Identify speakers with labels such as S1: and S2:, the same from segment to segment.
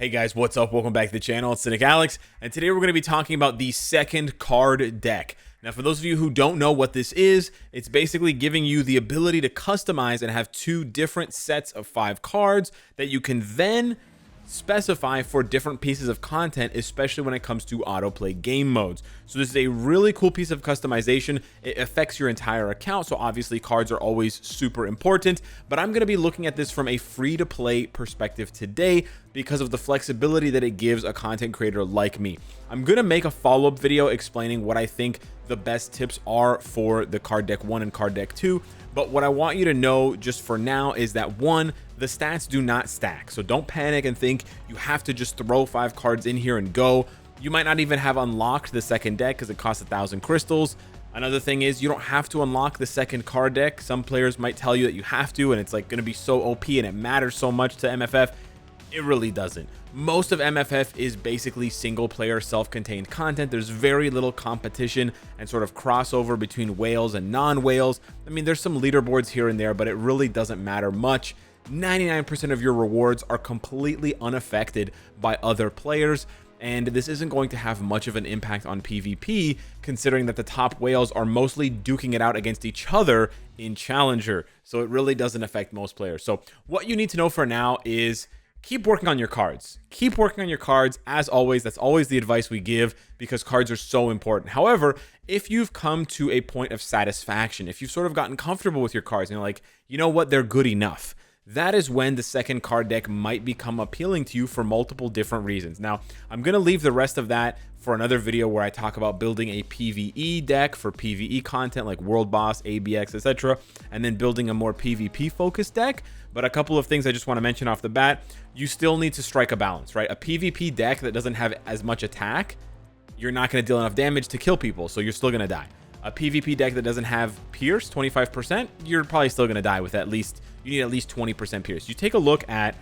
S1: Hey guys, what's up? Welcome back to the channel. It's Cynicalex, and today we're going to be talking about the second card deck. Now, for those of you who don't know what this is, it's basically giving you the ability to customize and have two different sets of 5 cards that you can then specify for different pieces of content, especially when it comes to autoplay game modes. So this is a really cool piece of customization. It affects your entire account, so obviously cards are always super important, but I'm going to be looking at this from a free-to-play perspective today because of the flexibility that it gives a content creator like me. I'm going to make a follow-up video explaining what I think the best tips are for the card deck 1 and card deck 2, but what I want you to know just for now is that 1, the stats do not stack. So don't panic and think you have to just throw 5 cards in here and go. You might not even have unlocked the second deck because it costs 1,000 crystals. Another thing is you don't have to unlock the second card deck. Some players might tell you that you have to, and it's like going to be so OP and it matters so much to MFF. It really doesn't. Most of MFF is basically single player self-contained content. There's very little competition and sort of crossover between whales and non-whales. I mean, there's some leaderboards here and there, but it really doesn't matter much. 99% of your rewards are completely unaffected by other players, and this isn't going to have much of an impact on PvP, considering that the top whales are mostly duking it out against each other in Challenger, so it really doesn't affect most players. So what you need to know for now is keep working on your cards. Keep working on your cards. As always, that's always the advice we give because cards are so important. However, if you've come to a point of satisfaction, if you've sort of gotten comfortable with your cards and you're like, you know what, they're good enough, that is when the second card deck might become appealing to you for multiple different reasons. Now, I'm going to leave the rest of that for another video where I talk about building a PvE deck for PvE content like World Boss, ABX, etc., and then building a more PvP focused deck. But a couple of things I just want to mention off the bat. You still need to strike a balance, right? A PvP deck that doesn't have as much attack, you're not going to deal enough damage to kill people, so you're still going to die. A PvP deck that doesn't have Pierce, 25%, you're probably still going to die with you need at least 20% Pierce. You take a look at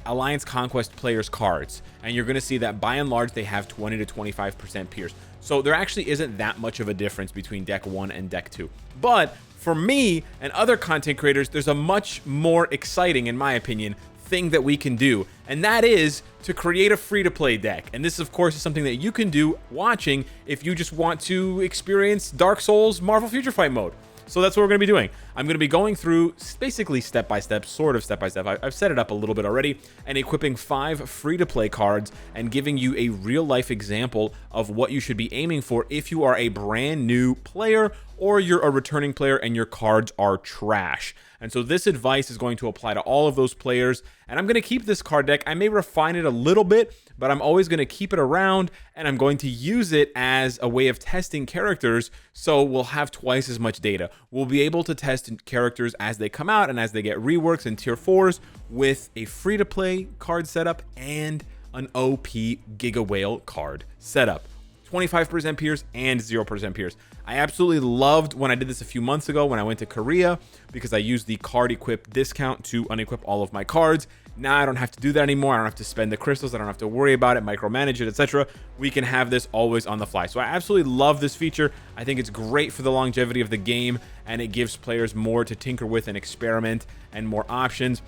S1: Alliance Conquest players' cards, and you're going to see that by and large they have 20 to 25% Pierce. So there actually isn't that much of a difference between deck 1 and deck 2. But for me and other content creators, there's a much more exciting, in my opinion, thing that we can do, and that is to create a free-to-play deck. And this, of course, is something that you can do watching if you just want to experience Dark Souls Marvel Future Fight mode. So that's what we're going to be doing. I'm going to be going through basically step-by-step, sort of step-by-step. I've set it up a little bit already, and equipping 5 free-to-play cards and giving you a real-life example of what you should be aiming for if you are a brand new player or you're a returning player and your cards are trash. And so this advice is going to apply to all of those players, and I'm going to keep this card deck. I may refine it a little bit, but I'm always going to keep it around, and I'm going to use it as a way of testing characters, so we'll have twice as much data. We'll be able to test characters as they come out and as they get reworks and tier 4s with a free-to-play card setup and an OP Giga Whale card setup. 25% Pierce and 0% Pierce. I absolutely loved when I did this a few months ago when I went to Korea because I used the card equip discount to unequip all of my cards. Now I don't have to do that anymore. I don't have to spend the crystals. I don't have to worry about it, micromanage it, etc. We can have this always on the fly. So I absolutely love this feature. I think it's great for the longevity of the game, and it gives players more to tinker with and experiment and more options.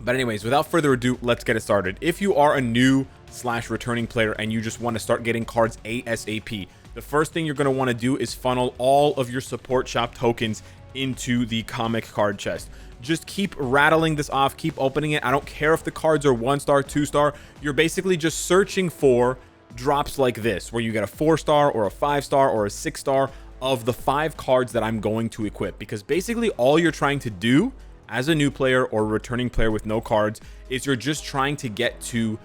S1: But anyways, without further ado, let's get it started. If you are a new / returning player and you just want to start getting cards ASAP, the first thing you're going to want to do is funnel all of your support shop tokens into the comic card chest. Just keep rattling this off, keep opening it. I don't care if the cards are 1-star, 2-star. You're basically just searching for drops like this, where you get a 4-star or a 5-star or a 6-star of the 5 cards that I'm going to equip. Because basically all you're trying to do as a new player or returning player with no cards is you're just trying to get to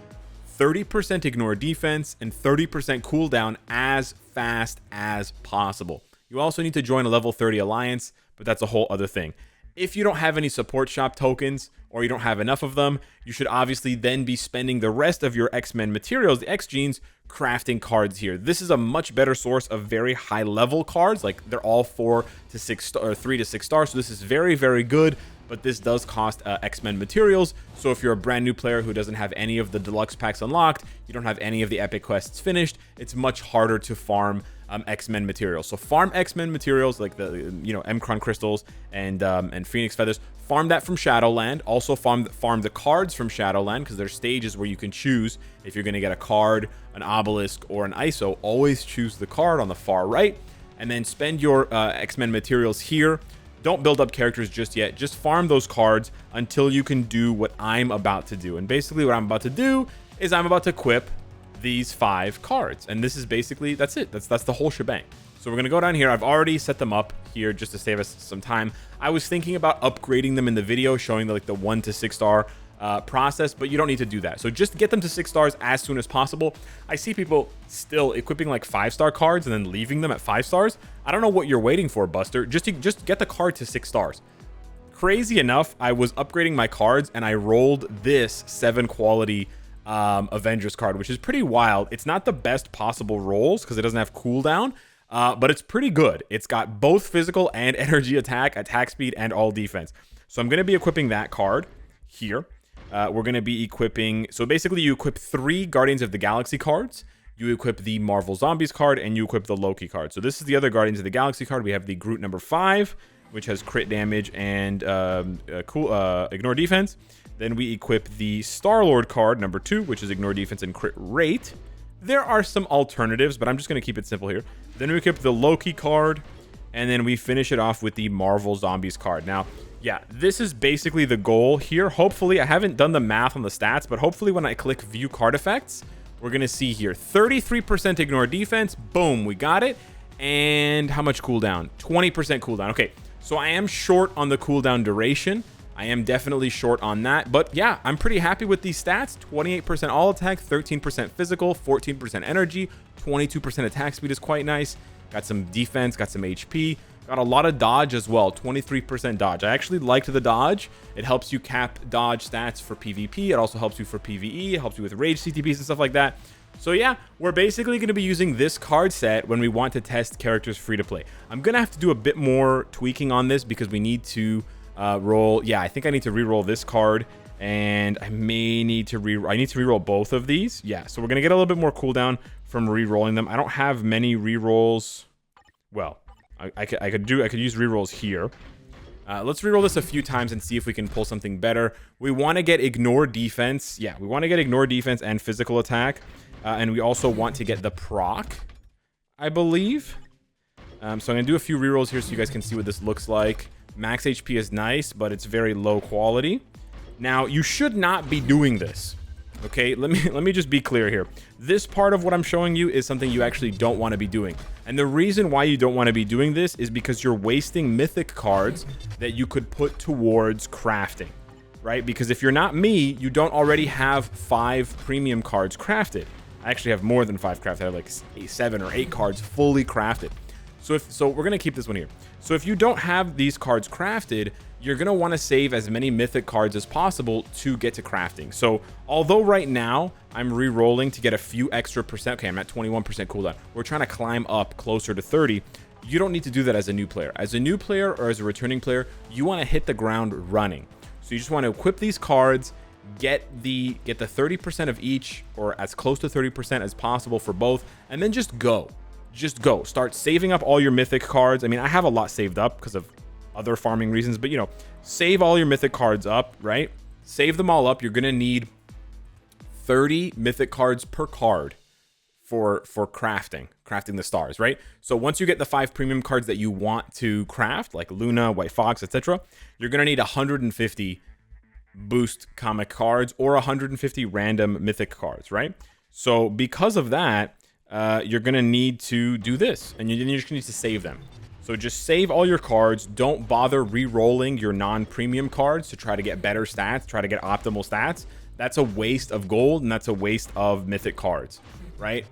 S1: 30% ignore defense and 30% cooldown as fast as possible. You also need to join a level 30 alliance, but that's a whole other thing. If you don't have any support shop tokens or you don't have enough of them, you should obviously then be spending the rest of your X-Men materials, the X-Genes, crafting cards here. This is a much better source of very high level cards. Like they're all 4 to 6 or 3 to 6 stars. So this is very, very good. but this does cost X-Men materials. So if you're a brand new player who doesn't have any of the deluxe packs unlocked, you don't have any of the epic quests finished, it's much harder to farm X-Men materials. So farm X-Men materials like the Mcron crystals and Phoenix feathers. Farm that from Shadowland. Also farm the cards from Shadowland, because there's stages where you can choose if you're going to get a card, an obelisk, or an ISO. Always choose the card on the far right, and then spend your X-Men materials here. Don't build up characters just yet. Just farm those cards until you can do what I'm about to do. And basically what I'm about to do is I'm about to equip these 5 cards, and this is basically, that's it. That's the whole shebang. So we're gonna go down here. I've already set them up here just to save us some time. I was thinking about upgrading them in the video, showing the 1 to 6 star process, but you don't need to do that. So just get them to 6 stars as soon as possible. I see people still equipping 5-star cards and then leaving them at 5 stars. I don't know what you're waiting for, Buster. Just get the card to 6 stars. Crazy enough, I was upgrading my cards and I rolled this 7 quality Avengers card, which is pretty wild. It's not the best possible rolls because it doesn't have cooldown, but it's pretty good. It's got both physical and energy attack speed, and all defense. So I'm going to be equipping that card here. We're going to be equipping, so basically you equip 3 Guardians of the Galaxy cards, you equip the Marvel Zombies card, and you equip the Loki card. So this is the other Guardians of the Galaxy card. We have the Groot number 5, which has crit damage and ignore defense. Then we equip the Star-Lord card number 2, which is ignore defense and crit rate. There are some alternatives, but I'm just going to keep it simple here. Then we equip the Loki card, and then we finish it off with the Marvel Zombies card. Now, yeah, this is basically the goal here. Hopefully, I haven't done the math on the stats, but hopefully when I click view card effects, we're going to see here 33% ignore defense. Boom, we got it. And how much cooldown? 20% cooldown. Okay, so I am short on the cooldown duration. I am definitely short on that, but yeah, I'm pretty happy with these stats. 28% all attack, 13% physical, 14% energy, 22% attack speed is quite nice. Got some defense, got some HP, got a lot of dodge as well, 23% dodge. I actually liked the dodge. It helps you cap dodge stats for PvP. It also helps you for PvE. It helps you with rage CTPs and stuff like that. So yeah, we're basically going to be using this card set when we want to test characters free to play. I'm going to have to do a bit more tweaking on this because we need to roll. Yeah, I think I need to re-roll this card, and I may need to re-roll both of these. Yeah, so we're gonna get a little bit more cooldown from re-rolling them. I don't have many re-rolls. Well, I could use re-rolls here. Let's re-roll this a few times and see if we can pull something better. We want to get ignore defense. Yeah, we want to get ignore defense and physical attack, and we also want to get the proc, I believe. So I'm gonna do a few re-rolls here so you guys can see what this looks like. Max HP is nice, but it's very low quality. Now, you should not be doing this. Okay, let me just be clear here. This part of what I'm showing you is something you actually don't want to be doing. And the reason why you don't want to be doing this is because you're wasting mythic cards that you could put towards crafting, right? Because if you're not me, you don't already have 5 premium cards crafted. I actually have more than 5 crafted. I have like 7 or 8 cards fully crafted. So we're going to keep this one here. So if you don't have these cards crafted, you're going to want to save as many mythic cards as possible to get to crafting. So although right now I'm re-rolling to get a few extra percent. Okay, I'm at 21% cooldown. We're trying to climb up closer to 30. You don't need to do that as a new player. As a new player or as a returning player, you want to hit the ground running. So you just want to equip these cards, get the 30% of each, or as close to 30% as possible for both, and then just go. Just go. Start saving up all your mythic cards. I mean, I have a lot saved up because of other farming reasons, but save all your mythic cards up, right? Save them all up. You're going to need 30 mythic cards per card for crafting the stars, right? So once you get the 5 premium cards that you want to craft, like Luna, White Fox, etc., you're going to need 150 boost comic cards or 150 random mythic cards, right? So because of that, you're going to need to do this, and you're just going to need to save them. So just save all your cards. Don't bother re-rolling your non-premium cards to try to get better stats, try to get optimal stats. That's a waste of gold, and that's a waste of mythic cards, right?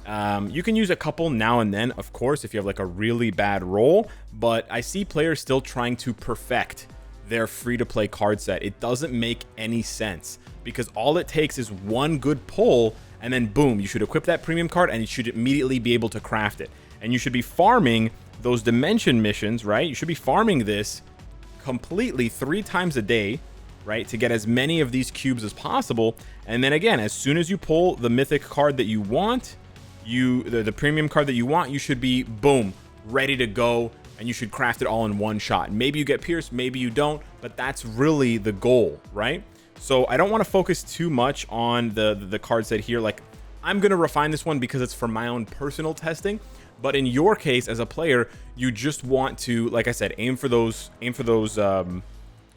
S1: You can use a couple now and then, of course, if you have like a really bad roll, but I see players still trying to perfect their free-to-play card set. It doesn't make any sense because all it takes is one good pull, and then boom, you should equip that premium card and you should immediately be able to craft it. And you should be farming those dimension missions, right? You should be farming this completely 3 times a day, right, to get as many of these cubes as possible. And then again, as soon as you pull the mythic card that you want, the premium card that you want, you should be, boom, ready to go, and you should craft it all in one shot. Maybe you get pierced, maybe you don't, but that's really the goal, right? So I don't want to focus too much on the card set here. Like, I'm going to refine this one because it's for my own personal testing. But in your case, as a player, you just want to, like I said, aim for that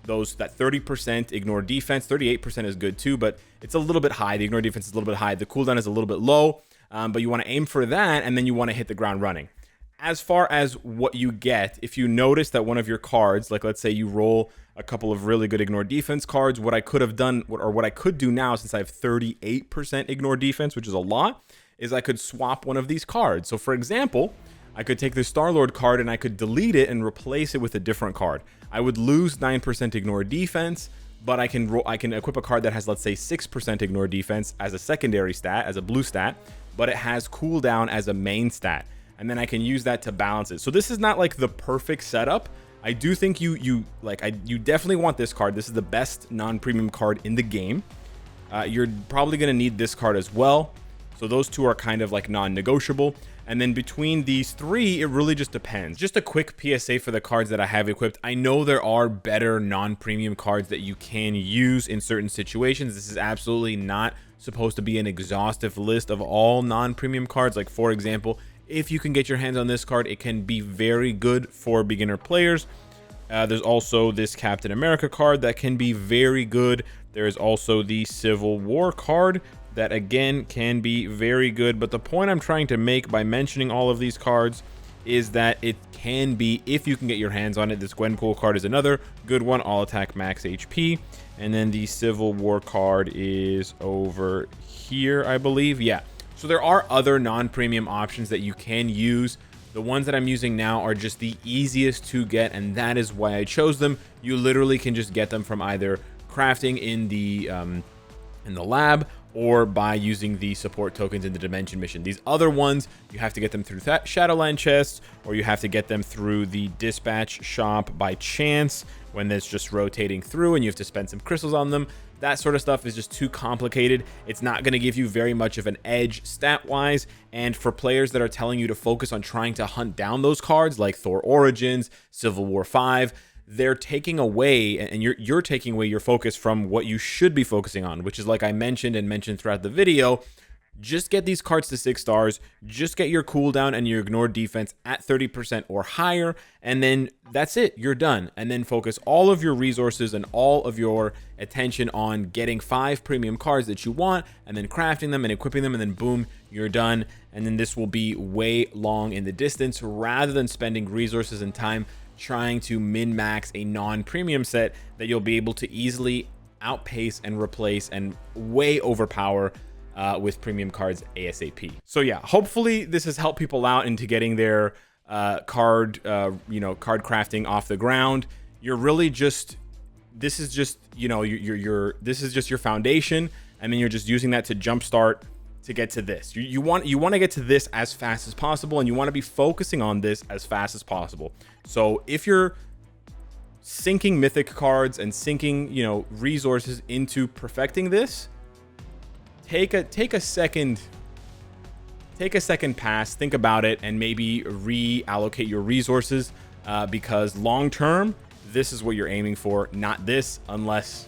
S1: 30% ignore defense. 38% is good too, but it's a little bit high. The ignore defense is a little bit high. The cooldown is a little bit low, but you want to aim for that, and then you want to hit the ground running. As far as what you get, if you notice that one of your cards, like let's say you roll a couple of really good ignore defense cards, what I could have done, or what I could do now, since I have 38% ignore defense, which is a lot, is I could swap one of these cards. So for example, I could take the Star-Lord card and I could delete it and replace it with a different card. I would lose 9% ignore defense, but I can equip a card that has, let's say, 6% ignore defense as a secondary stat, as a blue stat, but it has cooldown as a main stat. And then I can use that to balance it. So this is not like the perfect setup. I do think you definitely want this card. This is the best non-premium card in the game. You're probably going to need this card as well. So those two are kind of like non-negotiable. And then between these three, it really just depends. Just a quick PSA for the cards that I have equipped. I know there are better non-premium cards that you can use in certain situations. This is absolutely not supposed to be an exhaustive list of all non-premium cards. Like, for example, if you can get your hands on this card, it can be very good for beginner players. There's also this Captain America card that can be very good. There's also the Civil War card that again can be very good. But the point I'm trying to make by mentioning all of these cards is that it can be, if you can get your hands on it. This Gwenpool card is another good one, all attack max HP. And then the Civil War card is over here, I believe. Yeah. So there are other non-premium options that you can use. The ones that I'm using now are just the easiest to get, and that is why I chose them. You literally can just get them from either crafting in the lab, or by using the support tokens in the Dimension mission. These other ones, you have to get them through Shadowland chests, or you have to get them through the dispatch shop by chance when it's just rotating through and you have to spend some crystals on them. That sort of stuff is just too complicated. It's not going to give you very much of an edge stat-wise. And for players that are telling you to focus on trying to hunt down those cards like Thor Origins, Civil War 5, they're taking away, and you're taking away your focus from what you should be focusing on, which is, like I mentioned throughout the video, just get these cards to 6 stars, just get your cooldown and your ignore defense at 30% or higher, and then that's it, you're done. And then focus all of your resources and all of your attention on getting 5 premium cards that you want, and then crafting them and equipping them, and then boom, you're done. And then this will be way long in the distance, rather than spending resources and time trying to min-max a non-premium set that you'll be able to easily outpace and replace and way overpower with premium cards ASAP. So yeah, hopefully this has helped people out into getting their card crafting off the ground. You're really just, this is just, this is just your foundation, and then you're just using that to jumpstart to get to this. You want to get to this as fast as possible, and you want to be focusing on this as fast as possible. So if you're sinking mythic cards and sinking, resources into perfecting this, take a second pass, think about it, and maybe reallocate your resources, because long term, this is what you're aiming for, not this, unless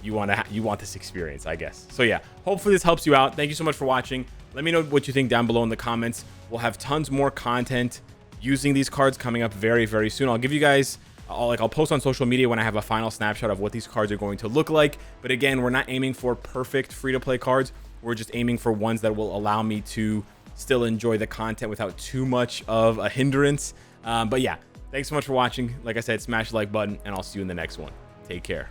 S1: you want this experience, I guess. So yeah, hopefully this helps you out. Thank you so much for watching. Let me know what you think down below in the comments. We'll have tons more content using these cards coming up very, very soon. I'll give you guys, I'll post on social media when I have a final snapshot of what these cards are going to look like. But again, we're not aiming for perfect free-to-play cards. We're just aiming for ones that will allow me to still enjoy the content without too much of a hindrance. But yeah, thanks so much for watching. Like I said, smash the like button, and I'll see you in the next one. Take care.